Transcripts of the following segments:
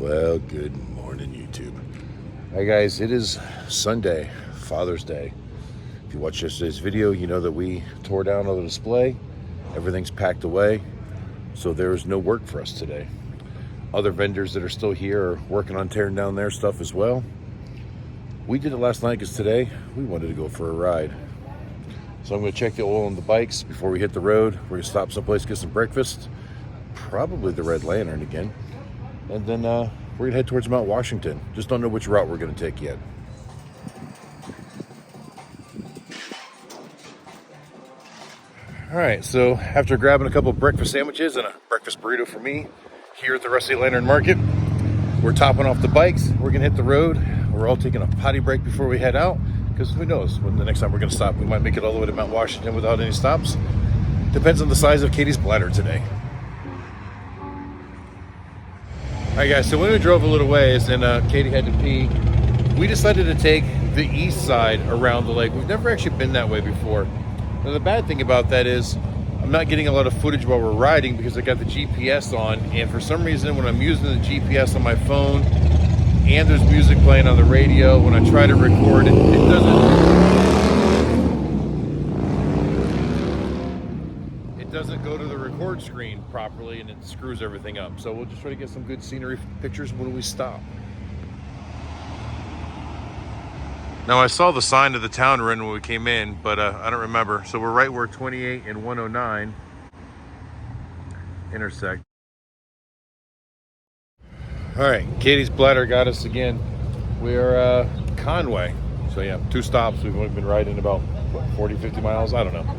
Well, good morning, YouTube. Hi guys, it is Sunday, Father's Day. If you watched yesterday's video, you know that we tore down all the display. Everything's packed away, so there is no work for us today. Other vendors that are still here are working on tearing down their stuff as well. We did it last night because today we wanted to go for a ride. So I'm going to check the oil on the bikes before we hit the road. We're going to stop someplace, get some breakfast, probably the Red Lantern again. And then we're going to head towards Mount Washington. Just don't know which route we're going to take yet. All right, so after grabbing a couple of breakfast sandwiches and a breakfast burrito for me here at the Rusty Lantern Market, we're topping off the bikes. We're going to hit the road. We're all taking a potty break before we head out, because who knows when the next time we're going to stop. We might make it all the way to Mount Washington without any stops. Depends on the size of Katie's bladder today. All right, guys, so when we drove a little ways and Katie had to pee, we decided to take the east side around the lake. We've never actually been that way before. Now, the bad thing about that is I'm not getting a lot of footage while we're riding because I got the GPS on, and for some reason when I'm using the GPS on my phone and there's music playing on the radio, when I try to record it, it doesn't go to the record screen properly, and it screws everything up. So we'll just try to get some good scenery pictures when we stop. Now, I saw the sign of the town we're in when we came in, but I don't remember. So we're right where 28 and 109 intersect. All right, Katie's bladder got us again. We're Conway. So yeah, 2 stops. We've only been riding about, what, 40, 50 miles? I don't know.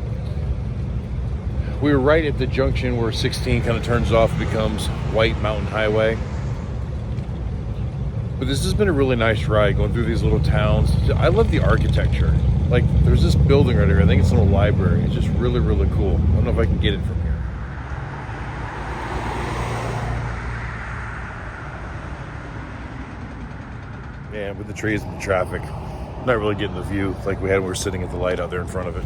We were right at the junction where 16 kind of turns off and becomes White Mountain Highway. But this has been a really nice ride going through these little towns. I love the architecture. Like, there's this building right here. I think it's a little library. It's just really, really cool. I don't know if I can get it from here. Yeah, with the trees and the traffic, not really getting the view like we had when we were sitting at the light out there in front of it.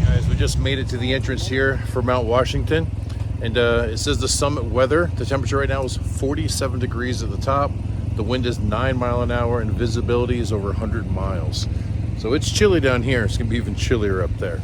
Guys, we just made it to the entrance here for Mount Washington. And it says the summit weather. The temperature right now is 47 degrees at the top. The wind is 9 miles an hour and visibility is over 100 miles. So it's chilly down here. It's gonna be even chillier up there.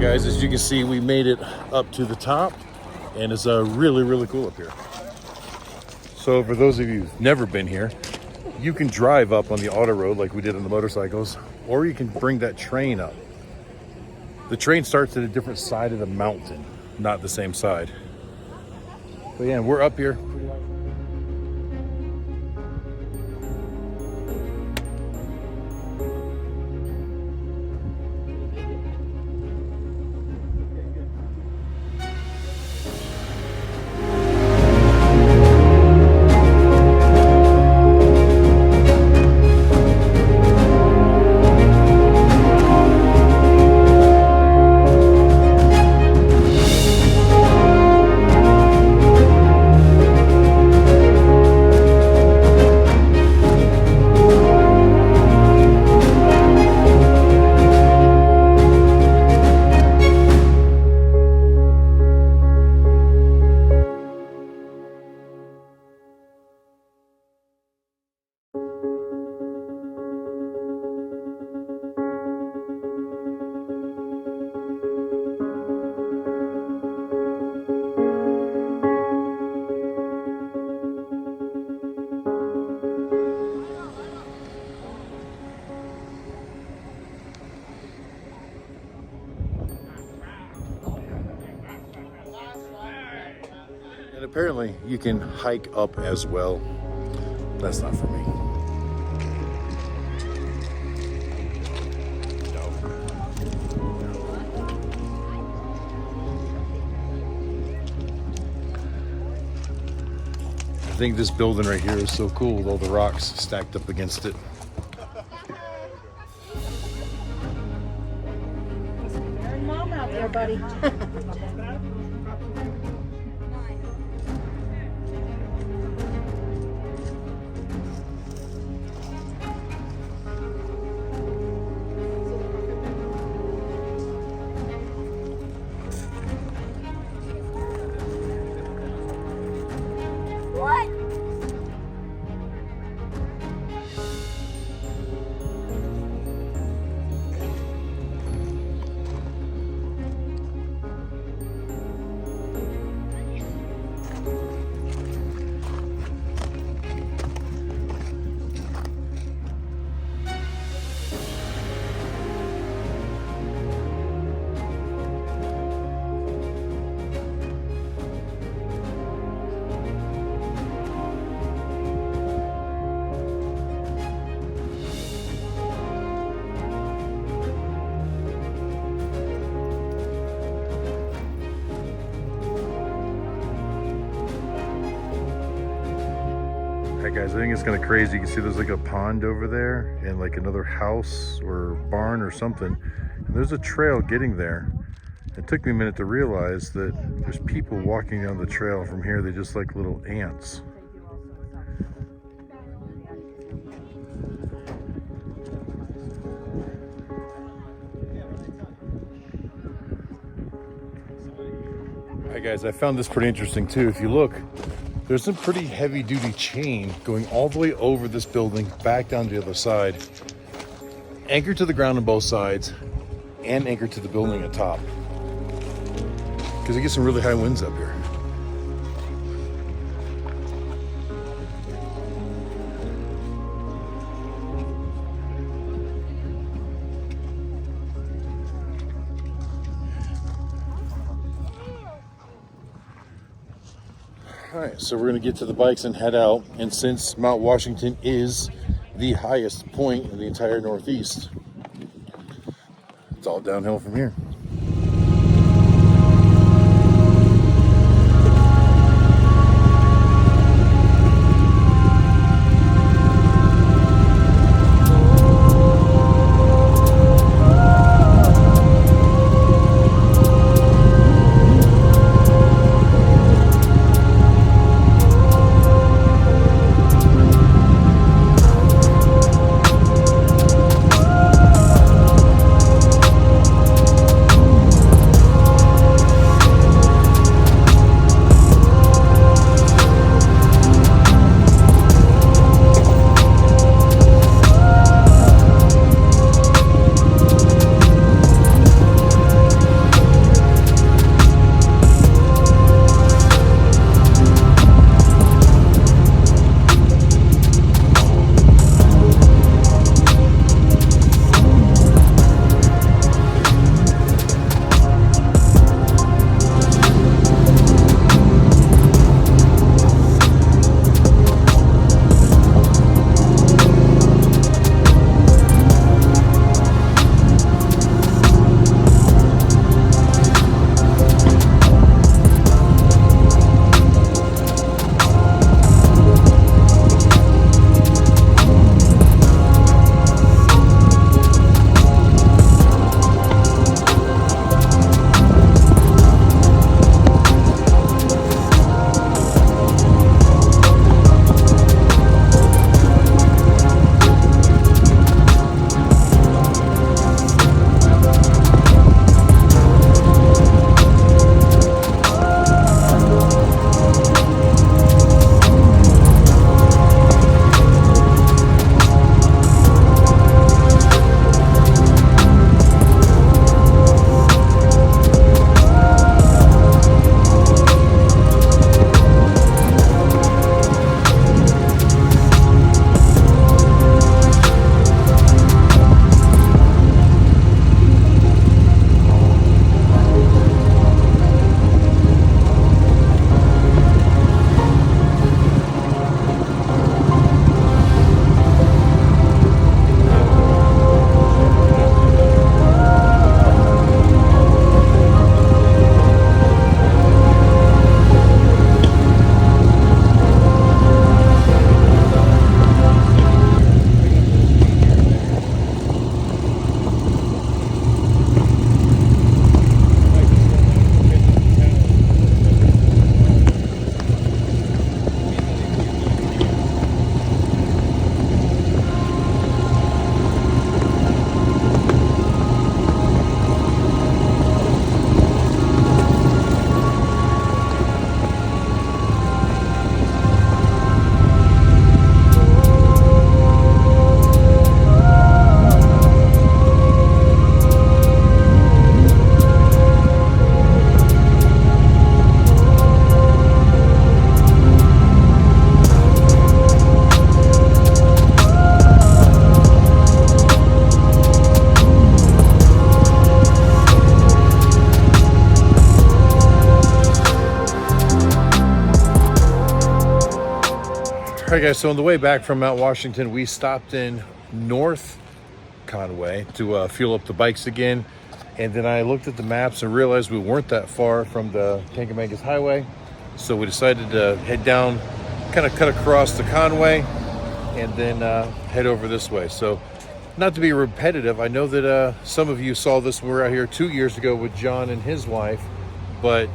Guys, as you can see, we made it up to the top, and it's really cool up here. So for those of you who've never been here, you can drive up on the auto road like we did on the motorcycles, or you can bring that train up. The train starts at a different side of the mountain, not the same side. But yeah, we're up here. And apparently you can hike up as well. That's not for me. I think this building right here is so cool with all the rocks stacked up against it. There's Mom out there, buddy. What? Alright guys, I think it's kind of crazy. You can see there's like a pond over there and like another house or barn or something. And there's a trail getting there. It took me a minute to realize that there's people walking down the trail from here. They're just like little ants. Alright guys, I found this pretty interesting too. If you look, there's some pretty heavy duty chain going all the way over this building, back down to the other side, anchored to the ground on both sides, and anchored to the building at top. Because it gets some really high winds up here. All right, so we're gonna get to the bikes and head out. And since Mount Washington is the highest point in the entire Northeast, it's all downhill from here. right, guys, so on the way back from Mount Washington, we stopped in North Conway to fuel up the bikes again. And then I looked at the maps and realized we weren't that far from the Kangamangus highway. So we decided to head down, kind of cut across the Conway, and then head over this way. So not to be repetitive, I know that some of you saw this when we were out here 2 years ago with John and his wife, but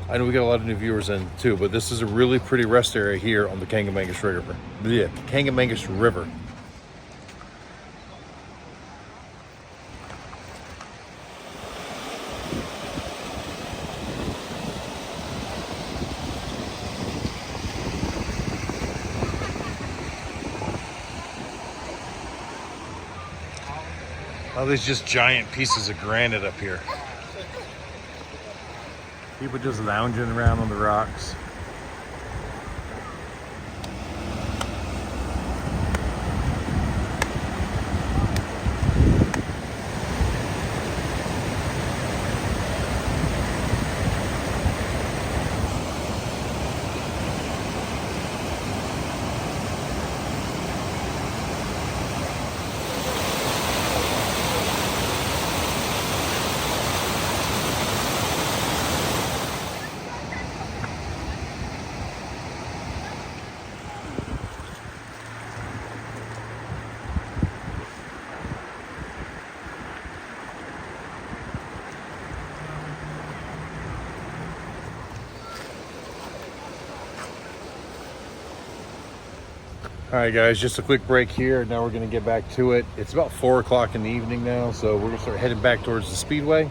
I know we got a lot of new viewers in too. But this is a really pretty rest area here on the Kangamangus River. Yeah, Kangamangus River. Oh, there's just giant pieces of granite up here. People just lounging around on the rocks. All right, guys, just a quick break here. Now we're going to get back to it. It's about 4 o'clock in the evening now, so we're going to start heading back towards the speedway.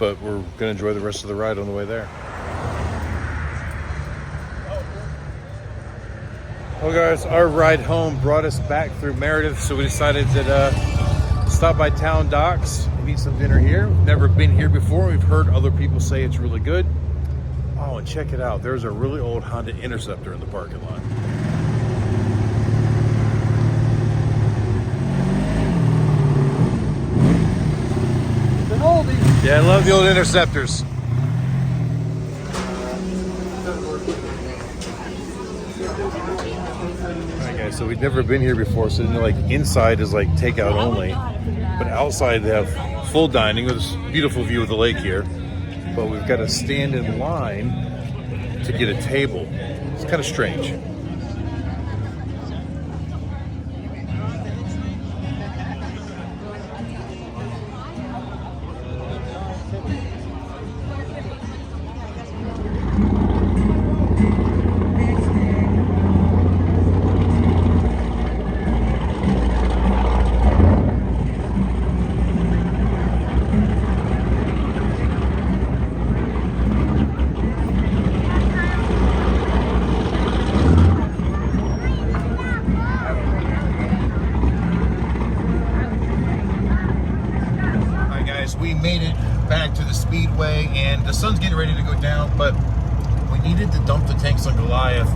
But we're going to enjoy the rest of the ride on the way there. Well, guys, our ride home brought us back through Meredith, so we decided to stop by Town Docks and eat some dinner here. We've never been here before. We've heard other people say it's really good. Oh, and check it out. There's a really old Honda Interceptor in the parking lot. It's an oldie. Yeah, I love the old Interceptors. Alright, guys, so we've never been here before, so like inside is like takeout only, but outside they have full dining with this beautiful view of the lake here. But we've got to stand in line to get a table. It's kind of strange. We made it back to the speedway and the sun's getting ready to go down, but we needed to dump the tanks on Goliath,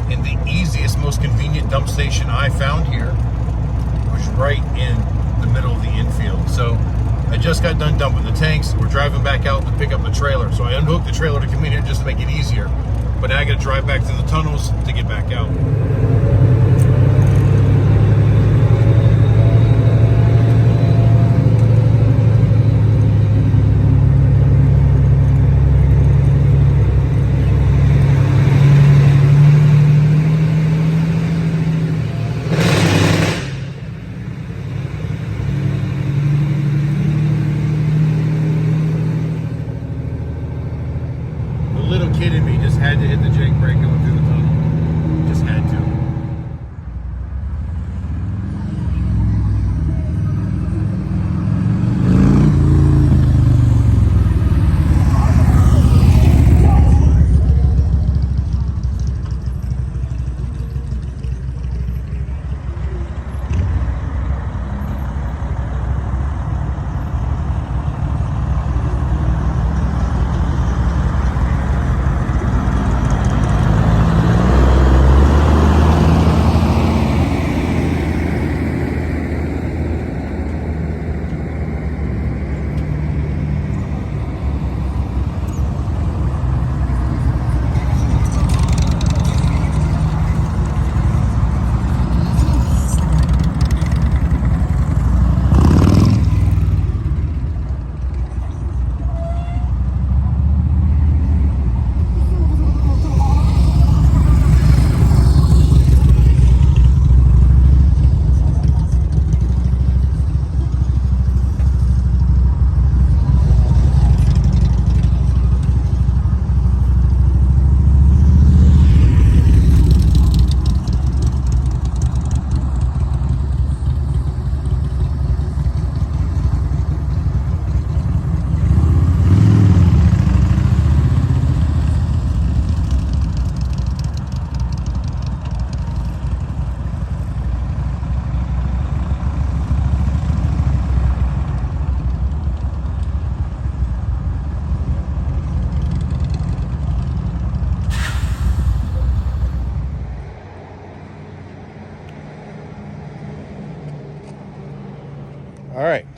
and the easiest, most convenient dump station I found here was right in the middle of the infield. So I just got done dumping the tanks. We're driving back out to pick up the trailer. So I unhooked the trailer to come in here just to make it easier, but now I got to drive back through the tunnels to get back out. Kid in me just had to hit the Jake brake going through the tunnel. Just had to.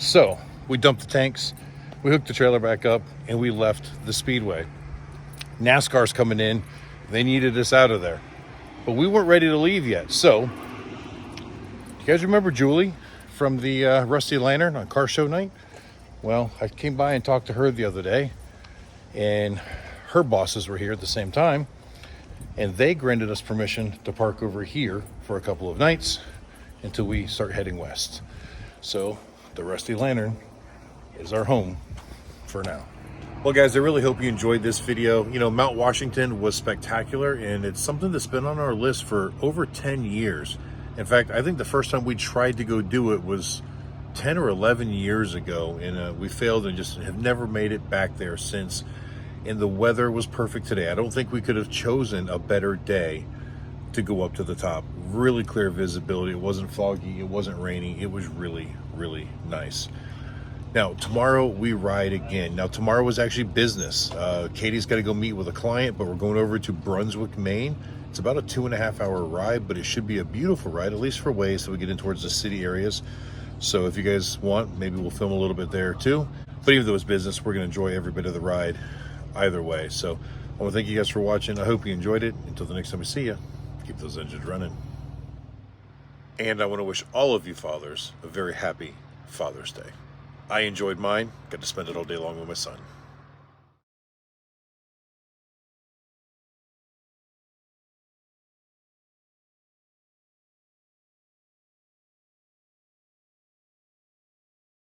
So we dumped the tanks, we hooked the trailer back up, and we left the speedway. NASCAR's coming in. They needed us out of there, but we weren't ready to leave yet. So you guys remember Julie from the Rusty Lantern on car show night? Well, I came by and talked to her the other day, and her bosses were here at the same time, and they granted us permission to park over here for a couple of nights until we start heading west. So the Rusty Lantern is our home for now. Well, guys, I really hope you enjoyed this video. You know, Mount Washington was spectacular, and it's something that's been on our list for over 10 years. In fact, I think the first time we tried to go do it was 10 or 11 years ago, and we failed and just have never made it back there since. And the weather was perfect today. I don't think we could have chosen a better day to go up to the top. Really clear visibility. It wasn't foggy. It wasn't rainy. It was really, really nice. Now, tomorrow we ride again. Now, tomorrow was actually business. Katie's got to go meet with a client, but we're going over to Brunswick, Maine. It's about a 2.5 hour ride, but it should be a beautiful ride, at least for ways, so we get in towards the city areas. So if you guys want, maybe we'll film a little bit there too. But even though it's business, we're going to enjoy every bit of the ride either way. So I want to thank you guys for watching. I hope you enjoyed it. Until the next time we see you, keep those engines running. And I want to wish all of you fathers a very happy Father's Day. I enjoyed mine. Got to spend it all day long with my son.